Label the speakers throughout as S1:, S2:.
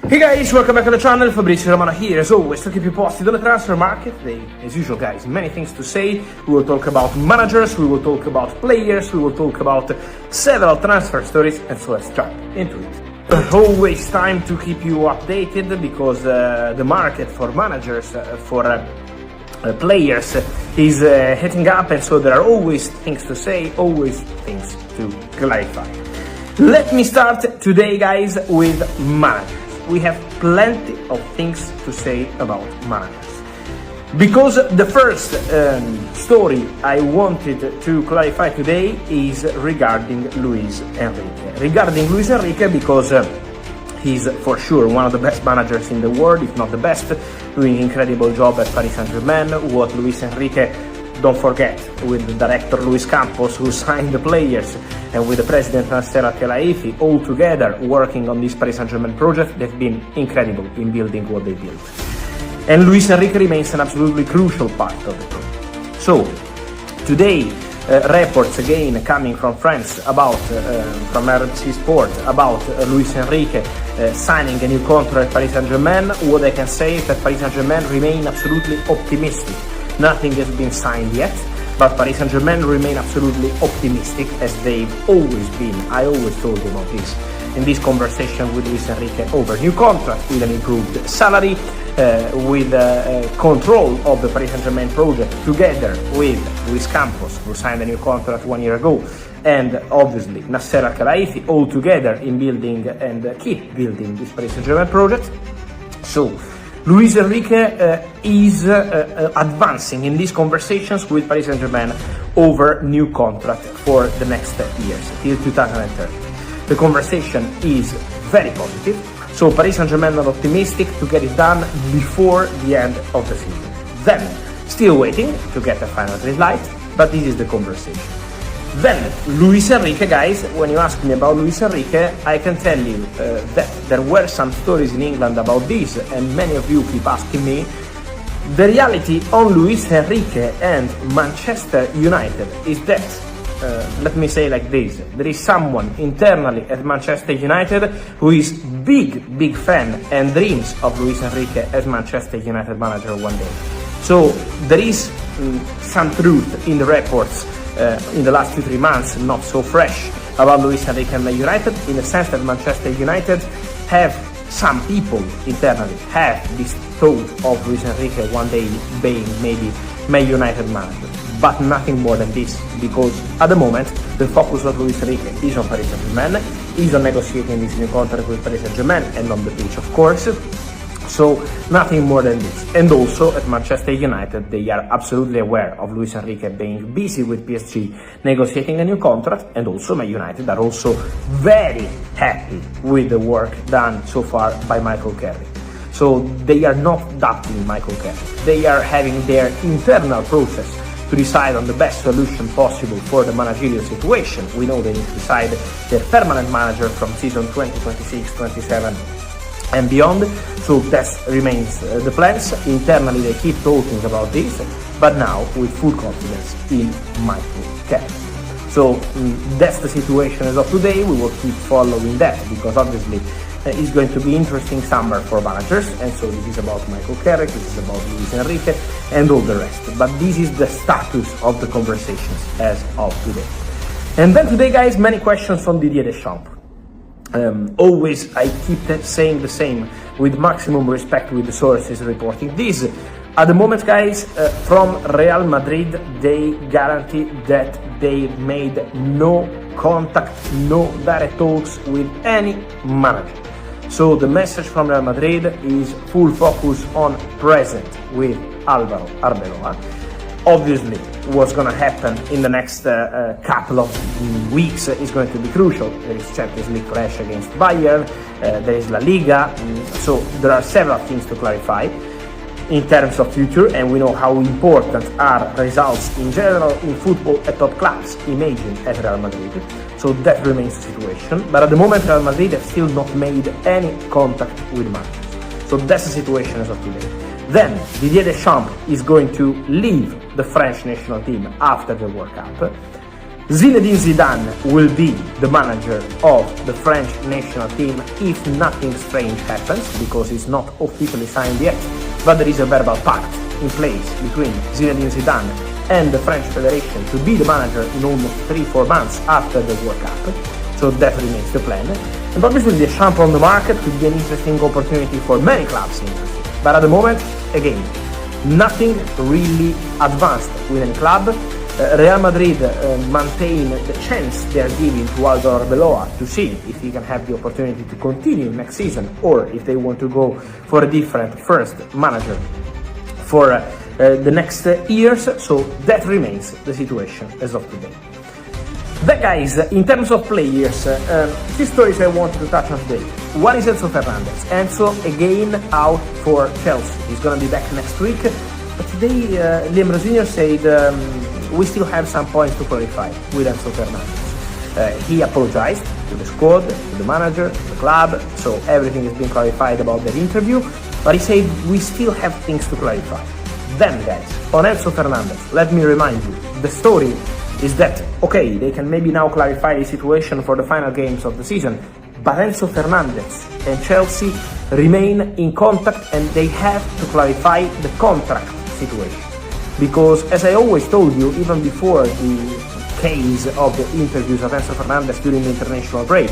S1: Hey guys, welcome back on the channel. Fabrizio Romano here, as always, to keep you posted on the transfer market. Today, as usual guys, many things to say. We will talk about managers, we will talk about players, we will talk about several transfer stories, and so let's jump into it. Always time to keep you updated because the market for managers, players is heating up, and so there are always things to say, always things to clarify. Let me start today guys with managers. We have plenty of things to say about managers. Because the first story I wanted to clarify today is regarding Luis Enrique. Regarding Luis Enrique because he's for sure one of the best managers in the world, if not the best, doing an incredible job at Paris Saint-Germain. What Luis Enrique, don't forget, with the director Luis Campos, who signed the players, and with the president Nasser Al-Khelaifi, all together working on this Paris Saint-Germain project, they've been incredible in building what they built. And Luis Enrique remains an absolutely crucial part of the project. So, today, reports again coming from France about, from RMC Sport, about Luis Enrique signing a new contract at Paris Saint-Germain. What I can say is that Paris Saint-Germain remain absolutely optimistic. Nothing has been signed yet, but Paris Saint-Germain remain absolutely optimistic, as they've always been. I always told you about this in this conversation with Luis Enrique over new contract, with an improved salary, with control of the Paris Saint-Germain project, together with Luis Campos, who signed a new contract 1 year ago, and obviously Nasser Al-Khelaifi, all together in building and keep building this Paris Saint-Germain project. So Luis Enrique is advancing in these conversations with Paris Saint-Germain over new contract for the next years, till 2030. The conversation is very positive, so Paris Saint-Germain are optimistic to get it done before the end of the season. Then, still waiting to get a final green light, but this is the conversation. Then, Luis Enrique, guys, when you ask me about Luis Enrique, I can tell you that there were some stories in England about this, and many of you keep asking me. The reality on Luis Enrique and Manchester United is that, let me say like this, there is someone internally at Manchester United who is big fan and dreams of Luis Enrique as Manchester United manager one day. So, there is some truth in the reports in the last 2-3 months, not so fresh, about Luis Enrique and Man United, in the sense that Manchester United have, some people internally have this thought of Luis Enrique one day being maybe Man United manager, but nothing more than this, because at the moment the focus of Luis Enrique is on Paris Saint-Germain, is on negotiating this new contract with Paris Saint-Germain and on the pitch, of course. So nothing more than this. And also at Manchester United, they are absolutely aware of Luis Enrique being busy with PSG negotiating a new contract, and also Man United are also very happy with the work done so far by Michael Carrick. So they are not doubting Michael Carrick. They are having their internal process to decide on the best solution possible for the managerial situation. We know they need to decide their permanent manager from season 2026-27 and beyond, so that remains the plans. Internally they keep talking about this, but now with full confidence in Michael Carrick. So that's the situation as of today. We will keep following that, because obviously it's going to be interesting summer for managers, and so this is about Michael Carrick, this is about Luis Enrique and all the rest, but this is the status of the conversations as of today. And then today guys, many questions on Didier Deschamps. Always I keep saying the same, with maximum respect with the sources reporting this. At the moment guys, from Real Madrid, they guarantee that they made no contact, no direct talks with any manager. So the message from Real Madrid is full focus on present with Álvaro Arbeloa. Obviously, what's going to happen in the next couple of weeks is going to be crucial. There is Champions League clash against Bayern, there is La Liga, so there are several things to clarify in terms of future, and we know how important are results in general in football at top clubs, imagine at Real Madrid. So that remains the situation, but at the moment Real Madrid have still not made any contact with managers. So that's the situation as of today. Then Didier Deschamps is going to leave the French national team after the World Cup. Zinedine Zidane will be the manager of the French national team if nothing strange happens, because it's not officially signed yet, but there is a verbal pact in place between Zinedine Zidane and the French Federation to be the manager in almost 3-4 months after the World Cup, so that remains the plan. And obviously the champ on the market could be an interesting opportunity for many clubs interested, but at the moment, again, nothing really advanced with any club. Real Madrid maintain the chance they are giving to Aldo Arbeloa to see if he can have the opportunity to continue next season, or if they want to go for a different first manager for the next years. So that remains the situation as of today. But guys, in terms of players, two stories I wanted to touch on today. One is Enzo Fernandez. Enzo again out for Chelsea. He's gonna be back next week. But today, Liam Rosinho said we still have some points to clarify with Enzo Fernandez. He apologized to the squad, to the manager, to the club, so everything has been clarified about that interview. But he said we still have things to clarify. Then, guys, on Enzo Fernandez, let me remind you, the story is that, okay, they can maybe now clarify the situation for the final games of the season, but Enzo Fernandez and Chelsea remain in contact and they have to clarify the contract situation. Because, as I always told you, even before the case of the interviews of Enzo Fernandez during the international break,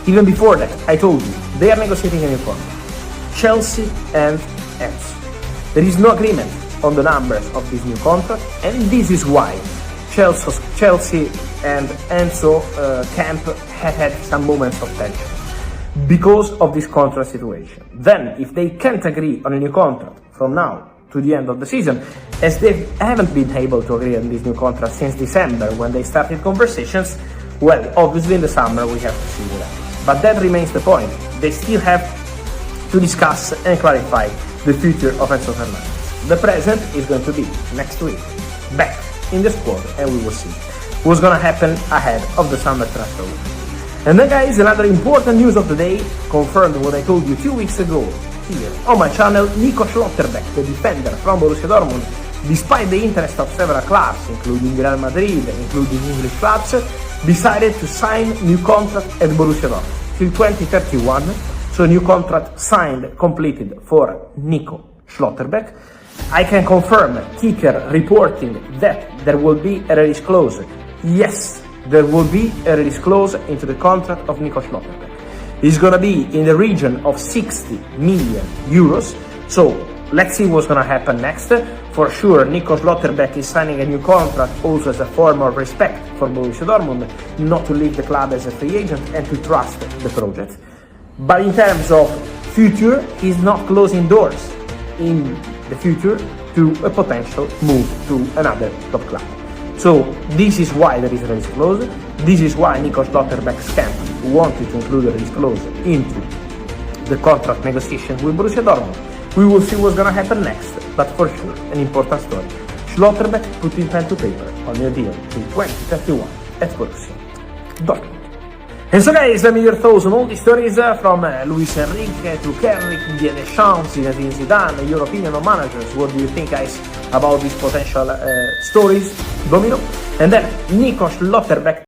S1: even before that, I told you, they are negotiating a new contract. Chelsea and Enzo. There is no agreement on the numbers of this new contract, and this is why Chelsea and Enzo camp have had some moments of tension because of this contract situation. Then, if they can't agree on a new contract from now to the end of the season, as they haven't been able to agree on this new contract since December when they started conversations, well, obviously in the summer we have to see what happens. But that remains the point. They still have to discuss and clarify the future of Enzo Fernandez. The present is going to be next week, back in the squad, and we will see what's going to happen ahead of the summer transfer window. And then, guys, another important news of the day, confirmed what I told you 2 weeks ago here on my channel. Nico Schlotterbeck, the defender from Borussia Dortmund, despite the interest of several clubs, including Real Madrid, including English clubs, decided to sign new contract at Borussia Dortmund till 2031. So new contract signed, completed for Nico Schlotterbeck. I can confirm, Kicker reporting that there will be a release clause. Yes, there will be a release clause into the contract of Nico Schlotterbeck. It's gonna be in the region of 60 million euros. So let's see what's gonna happen next. For sure, Nico Schlotterbeck is signing a new contract also as a form of respect for Borussia Dortmund, not to leave the club as a free agent and to trust the project. But in terms of future, he's not closing doors in the future to a potential move to another top club. So this is why there is a release clause. This is why Nico Schlotterbeck's camp wanted to include a release clause into the contract negotiation with Borussia Dortmund. We will see what's gonna happen next, but for sure, an important story. Schlotterbeck putting pen to paper on a deal till 2031 at Borussia Dortmund. And so, guys, let me hear your thoughts on all these stories from Luis Enrique to Kerrick, Deschamps, Zinedine Zidane, your opinion on managers. What do you think, guys, about these potential stories? Domino. And then Nico Schlotterbeck